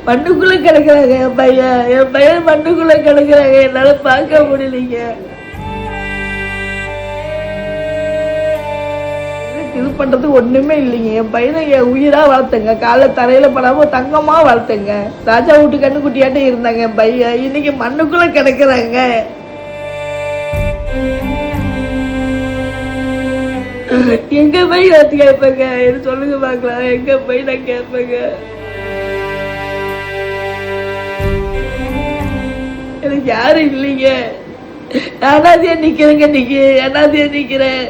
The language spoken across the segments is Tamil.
மண்ணுக்குள்ள கிடக்குறாங்க என் பையன் மண்ணுக்குள்ள கிடக்குறாங்க. என்னால பார்க்க முடியலைங்க. இது பண்றது ஒண்ணுமே இல்லைங்க. என் பையனை என் உயிரா வளர்த்தங்க. காலை தரையில படாம தங்கமா வளர்த்தங்க. ராஜா வீட்டு கண்ணுக்குட்டியாட்ட இருந்தாங்க. என் பையன் இன்னைக்கு மண்ணுக்குள்ள கிடக்குறாங்க. எங்க போய் நான் கேட்பேங்க? சொல்லுங்க பாக்கலாம். எங்க போய் நான் கேட்பேங்க? எனக்கு யாரும் இல்லைங்க. அனாதையா நிக்கிறேங்க. இன்னைக்கு அனாதையா நிக்கிறேன்.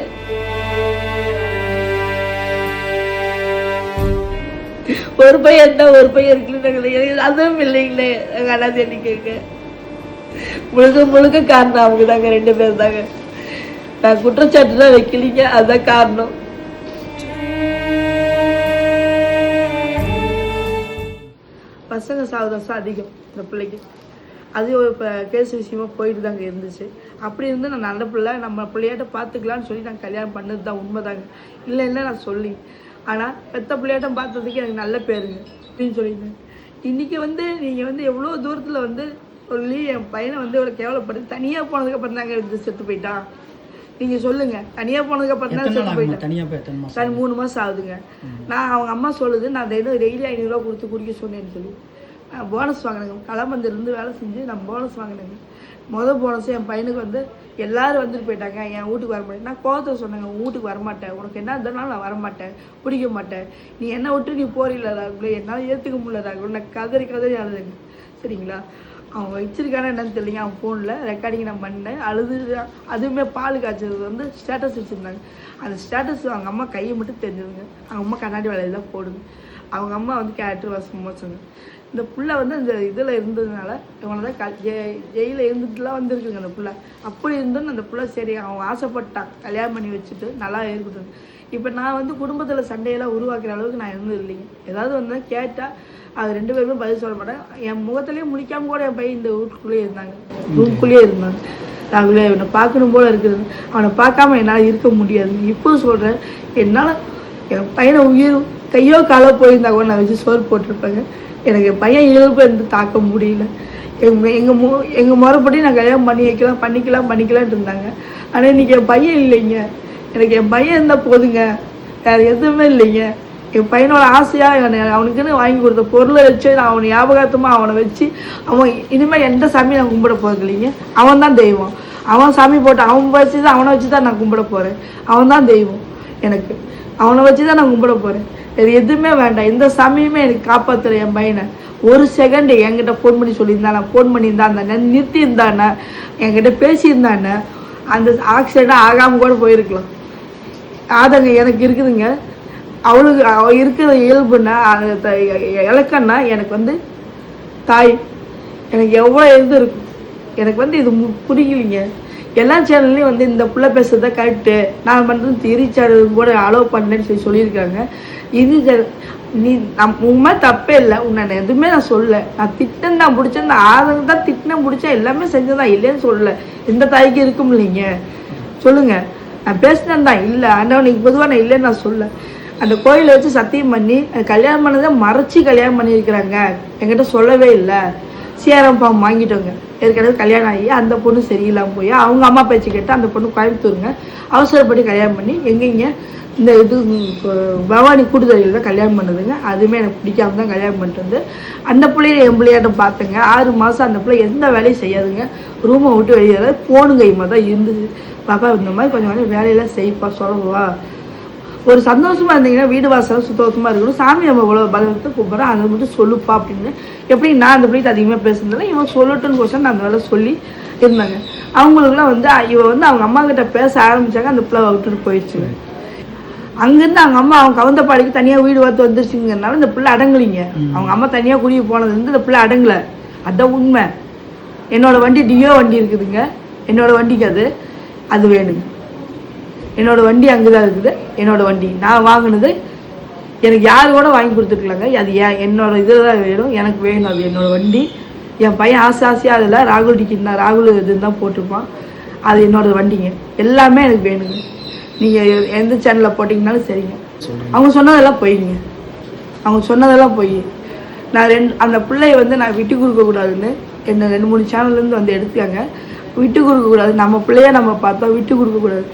ஒரு பையன் தான், ஒரு பையன் இருக்குன்னு அதுவும் இல்லைங்களே. எங்க அனாதையா நிக்கிறேங்க. முழுக்க முழுக்க காரணம் அவங்க தாங்க. 2 பேர் தாங்க. நான் குற்றச்சாட்டு தான் வைக்கலீங்க. அதுதான் காரணம். பசங்க சாவகாசம் அதிகம் இந்த பிள்ளைக்கு. அது இப்போ கேஸ் விஷயமா போயிட்டு தாங்க இருந்துச்சு. அப்படி இருந்து நான் நல்ல பிள்ளை, நம்ம பிள்ளையாட்ட பார்த்துக்கலான்னு சொல்லி நான் கல்யாணம் பண்ணது தான் உண்மைதாங்க. இல்லை நான் சொல்லி. ஆனால் பெத்த பிள்ளையாட்டம் பார்த்ததுக்கு எனக்கு நல்ல பேருங்க அப்படின்னு சொல்லியிருந்தேன். இன்றைக்கி நீங்கள் எவ்வளோ தூரத்தில் சொல்லி என் பையனை எவ்வளோ கேவலப்படுத்தி தனியாக போனதுக்கப்புறம் தாங்க எடுத்து செத்து போயிட்டான். நீங்கள் சொல்லுங்கள். தனியாக போனதுக்கப்புறம் தான் செத்து போயிட்டேன். 3 மாதம் ஆகுதுங்க. நான் அவங்க அம்மா சொல்லுது நான் டெய்லி 500 ரூபா கொடுத்து குடிக்க சொன்னேன்னு சொல்லி போனஸ் வாங்கினேங்க. களமந்திலிருந்து வேலை செஞ்சு நான் போனஸ் வாங்கினேங்க. போனஸ் என் பையனுக்கு எல்லாரும் வந்துட்டு போயிட்டாங்க. என் வீட்டுக்கு வர மாட்டேன். நான் கோவத்தை சொன்னேங்க. உன் வீட்டுக்கு வரமாட்டேன். உனக்கு என்ன இருந்தாலும் நான் வரமாட்டேன். பிடிக்க மாட்டேன். நீ என்ன விட்டு நீ போறீங்களா? என்னால் ஏற்றுக்க முடியலதாகுள்ள. நான் கதறி அழுதுங்க. சரிங்களா? அவன் வச்சிருக்கானே என்னன்னு தெரியலைங்க. அவன் ஃபோனில் ரெக்கார்டிங் நான் பண்ணேன். அழுது அதுவுமே பால் காய்ச்சது ஸ்டேட்டஸ் வச்சுருந்தாங்க. அந்த ஸ்டேட்டஸ் அவங்க அம்மா கையை மட்டும் தெரிஞ்சுதுங்க. அவங்க அம்மா கண்ணாடி வேலையில் தான் போடுங்க. அவங்க அம்மா கேரக்டர் வாசமாக சொன்னாங்க. இந்த புள்ள இந்த இதில் இருந்ததுனால இவனை தான் ஜெயிலில் இருந்துட்டுலாம் வந்திருக்குங்க அந்த புள்ள. அப்படி இருந்துன்னு அந்த புள்ள சரி அவன் ஆசைப்பட்டான் கல்யாணம் பண்ணி வச்சுட்டு நல்லா இருக்கட்டும். இப்போ நான் குடும்பத்தில் சண்டையெல்லாம் உருவாக்குற அளவுக்கு நான் இருந்தது இல்லைங்க. ஏதாவது கேட்டால் அது 2 பேருமே பதில் சொல்ல மாட்டேன். என் முகத்திலேயே முடிக்காமல் கூட என் பையன் இந்த வீட்டுக்குள்ளேயே இருந்தாங்க. ரூம்குள்ளேயே இருந்தாங்க. நாங்களே இவனை பார்க்கணும் போல இருக்குது. அவனை பார்க்காம என்னால் இருக்க முடியாது. இப்போ சொல்கிறேன். என்னால் என் பையனை உயிர் கையோ காலோ போயிருந்தா கூட நான் வச்சு சோறு போட்டிருப்பேங்க. எனக்கு என் பையன் இயல்பு இருந்து தாக்க முடியல. எங்கள் முறைப்படி நான் கல்யாணம் பண்ணிக்கலாம்னு இருந்தாங்க. ஆனால் இன்றைக்கி என் பையன் இல்லைங்க. எனக்கு என் பையன் இருந்தால் போதுங்க. வேறு எதுவுமே இல்லைங்க. என் பையனோட ஆசையாக அவனுக்குன்னு வாங்கி கொடுத்த பொருளை வச்சு நான் அவனை ஞாபகார்த்தமாக அவனை வச்சு அவன் இனிமேல் எந்த சாமியும் நான் கும்பிட போகிறது இல்லைங்க. அவன் தான் தெய்வம். அவன் சாமி போட்டு அவன் வச்சு தான் அவனை வச்சு தான் நான் கும்பிட போகிறேன். அவன் தான் தெய்வம் எனக்கு. அவனை வச்சு தான் நான் கும்பிட போகிறேன். இது எதுவுமே வேண்டாம். எந்த சாமியுமே எனக்கு காப்பாற்றுற என் பையனை ஒரு செகண்ட் என்கிட்ட ஃபோன் பண்ணி சொல்லியிருந்தானே, ஃபோன் பண்ணியிருந்தானே, நிறுத்தி இருந்தானே, என்கிட்ட பேசியிருந்தானே, அந்த ஆக்சிடென்ட் ஆகாமல் கூட போயிருக்கலாம். ஆதங்க எனக்கு இருக்குதுங்க. அவளுக்கு இருக்கிற இயல்புன்னா இலக்கன்னா எனக்கு தாய். எனக்கு எவ்வளோ இது இருக்கும். எனக்கு இது புரியலைங்க. எல்லா சேனல்லையும் இந்த புள்ள பேசுறத கரெக்டு, நான் பண்ணுறது ரீசார்ஜ் கூட அலோவ் பண்ணேன்னு சொல்லியிருக்காங்க. இது நீ உண்மை தப்பே இல்லை. உன்னை எதுவுமே நான் சொல்லலை. நான் திட்டம் தான் பிடிச்சேன். இந்த ஆதங்க தான் திட்டம் பிடிச்சேன். எல்லாமே செஞ்சதான் இல்லைன்னு சொல்லலை. எந்த தாய்க்கு இருக்கும் இல்லைங்க? சொல்லுங்க. நான் பேசினேன் தான் இல்லை. ஆண்டவனுக்கு பொதுவாக நான் இல்லைன்னு நான் சொல்ல. அந்த கோயிலை வச்சு சத்தியம் பண்ணி கல்யாணம் பண்ணதை மறைச்சி கல்யாணம் பண்ணியிருக்கிறாங்க. என்கிட்ட சொல்லவே இல்லை. சீரம் பாம்பு வாங்கிட்டோங்க. ஏற்கனவே கல்யாணம் ஆகி அந்த பொண்ணு சரியில்லாமல் போய் அவங்க அம்மா பேச்சு கேட்டு அந்த பொண்ணு கோயம்புத்தூருங்க அவசரப்பட்டு கல்யாணம் பண்ணி எங்கெங்க இந்த பவானி கூட்டுத்தறியில் தான் கல்யாணம் பண்ணுதுங்க. அதுவுமே எனக்கு பிடிக்காம தான் கல்யாணம் பண்ணிட்டு அந்த பிள்ளைய என் பிள்ளையாட்டம் பார்த்தேங்க. 6 மாதம் அந்த பிள்ளை எந்த வேலையும் செய்யாதுங்க. ரூமை விட்டு வெளியே போனுங்க மாதிரி தான் இருந்துச்சு. பாப்பா இந்த மாதிரி கொஞ்சம் வேலையெல்லாம் செய்ப்பா சொல்லவா. ஒரு சந்தோஷமாக இருந்தீங்கன்னா வீடு வாசலாம் சுத்தமாக இருக்கணும். சாமி நம்ம இவ்வளோ பலத்தை கூப்பிட்றோம் அதை மட்டும் சொல்லுப்பா அப்படின்னு. எப்படி நான் அந்த பிள்ளைக்கு அதிகமாக பேசுனதில்ல. இவன் சொல்லட்டுன்னு கோசம் நான் அந்த வேலை சொல்லி இருந்தாங்க. அவங்களுக்குலாம் இவன் அவங்க அம்மா கிட்ட பேச ஆரம்பித்தாங்க. அந்த பிள்ளை விட்டுட்டு போயிடுச்சுங்க. அங்கேருந்து அவங்க அம்மா அவங்க கவுந்தப்பாடிக்கு தனியாக வீடு பார்த்து வந்துருச்சுங்கிறதுனால இந்த பிள்ளை அடங்கலிங்க. அவங்க அம்மா தனியாக குடிக்க போனதுலேருந்து இந்த பிள்ளை அடங்கலை. அதுதான் உண்மை. என்னோட வண்டி டியோ வண்டி இருக்குதுங்க. என்னோட வண்டிக்கு அது வேணுங்க. என்னோட வண்டி அங்கே தான் இருக்குது. என்னோட வண்டி நான் வாங்கினது எனக்கு யாரு கூட வாங்கி கொடுத்துருக்கலாங்க. அது என்னோட இதில் தான் வேணும். எனக்கு வேணும். அது என்னோட வண்டி. என் பையன் ஆசையாக அதில் ராகுல் டிக்கெட் தான் ராகுல் இதுன்னு தான் போட்டிருப்பான். அது என்னோட வண்டிங்க. எல்லாமே எனக்கு வேணுங்க. நீங்கள் எந்த சேனலில் போட்டிங்கனாலும் சரிங்க. அவங்க சொன்னதெல்லாம் பொய்ங்க. அவங்க சொன்னதெல்லாம் பொய். நான் அந்த பிள்ளைய வந்து நான் விட்டு கொடுக்கக்கூடாதுன்னு என்ன 2-3 சேனல்லேருந்து வந்து எடுத்துக்காங்க. விட்டு கொடுக்கக்கூடாது, நம்ம பிள்ளைய நம்ம பார்த்தோம், விட்டு கொடுக்கக்கூடாது.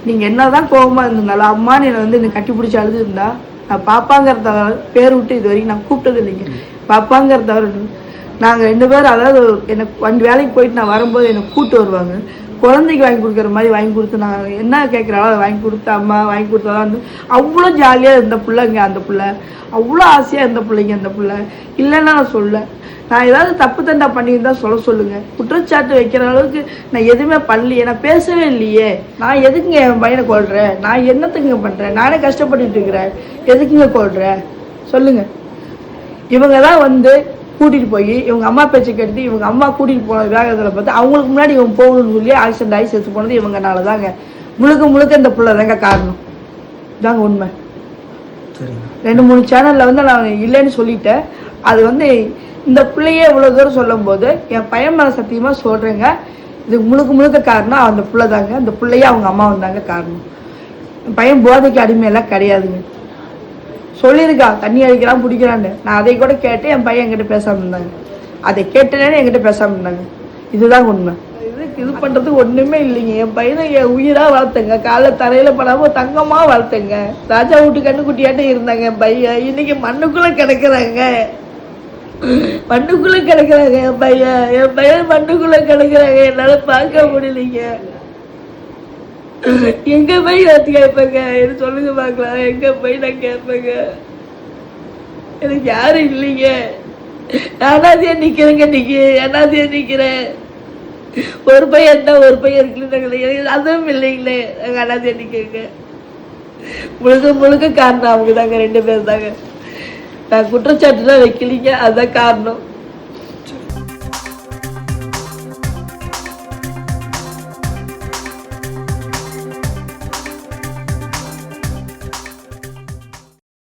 நீங்கள் என்ன தான் கோபமாக இருந்திருந்தாலும் அம்மான்னு என்னை வந்து என்னை கட்டி பிடிச்சி அழுதுருந்தா நான் பாப்பாங்கிற தவிர பேர் விட்டு இது வரைக்கும் நான் கூப்பிட்டது இல்லைங்க. பாப்பாங்கிற தவிர நாங்கள் 2 பேரும், அதாவது எனக்கு வேலைக்கு போயிட்டு நான் வரும்போது என்னை கூப்பிட்டு வருவாங்க. குழந்தைக்கு வாங்கி கொடுக்குற மாதிரி வாங்கி கொடுத்து நான் என்ன கேட்குறாலும் அதை வாங்கி கொடுத்து அம்மா வாங்கி கொடுத்தாதான் வந்து அவ்வளோ ஜாலியாக இருந்த பிள்ளைங்க. அந்த பிள்ளை அவ்வளோ ஆசையாக இருந்த பிள்ளைங்க. அந்த பிள்ளை இல்லைன்னா நான் சொல்ல, நான் ஏதாவது தப்பு தண்டா பண்ணியிருந்தா சொல்லுங்கள். குற்றச்சாட்டு வைக்கிற அளவுக்கு நான் எதுவுமே பண்ணலையே, நான் பேசவே இல்லையே. நான் எதுக்குங்க என் பையனை கொள்கிறேன்? நான் என்னத்துக்குங்க பண்ணுறேன்? நானே கஷ்டப்பட்டுட்டு இருக்கிறேன், எதுக்குங்க கொள்கிறேன் சொல்லுங்கள். இவங்க தான் வந்து கூட்டிகிட்டு போய் இவங்க அம்மா பேச்சை கேட்டு இவங்க அம்மா கூட்டிகிட்டு போன வேகத்தில் பார்த்து அவங்களுக்கு முன்னாடி இவங்க போகணும்னு சொல்லி ஆக்சிடென்ட் ஆகி செத்து போனது இவங்கனால தாங்க. முழுக்க இந்த பிள்ளை தாங்க காரணம். இதாங்க உண்மை. 2-3 சேனலில் வந்து நான் இல்லைன்னு சொல்லிட்டேன். அது வந்து இந்த பிள்ளையே இவ்வளோ தூரம் சொல்லும் போது என் பையன் மேலே சத்தியமாக சொல்கிறேங்க, இதுக்கு முழுக்க காரணம் அந்த பிள்ளை தாங்க. அந்த பிள்ளையே அவங்க அம்மா வந்தாங்க காரணம். என் பையன் போதைக்கு அடிமையெல்லாம் கிடையாதுங்க. சொல்லியிருக்கா தண்ணி அடிக்கிறான் பிடிக்கிறான்னு. நான் அதை கூட கேட்டு என் பையன் என்கிட்ட பேசாமல் இருந்தாங்க. அதை கேட்டேன்னு என்கிட்ட பேசாமல் இருந்தாங்க. இதுதான் உண்மை. இது பண்ணுறதுக்கு ஒன்றுமே இல்லைங்க. என் பையனை என் உயிராக வளர்த்தங்க, காலை தரையில் படாமல் தங்கமாக வளர்த்தங்க. ராஜா வீட்டு கண்ணுக்குட்டியாட்டே இருந்தாங்க. என் பையன் இன்னைக்கு மண்ணுக்குள்ளே கிடக்குறாங்க. மண்ணுக்குள்ளே கிடக்குறாங்க என் பையன் மண்ணுக்குள்ளே கிடக்குறாங்க. என்னால் பார்க்க முடியலைங்க. எங்க போய் நான் கேட்பேங்க? எனக்கு சொல்லுங்க பார்க்கலாம். எங்க போய் நான் கேட்பேங்க? எனக்கு யாரும் இல்லைங்க. அனாதையா நிக்கிறேங்க. இன்னைக்கு அனாதையா நிக்கிறேன். ஒரு பையன் தான், ஒரு பையன் இருக்குல்ல, அதுவும் இல்லைங்களே. நாங்க அனாதையா நிக்கிறேங்க. முழுக்க காரணம் அவங்க தாங்க. 2 பேர் தாங்க. நான் குற்றச்சாட்டு தான் வைக்கலீங்க, அதுதான் காரணம்.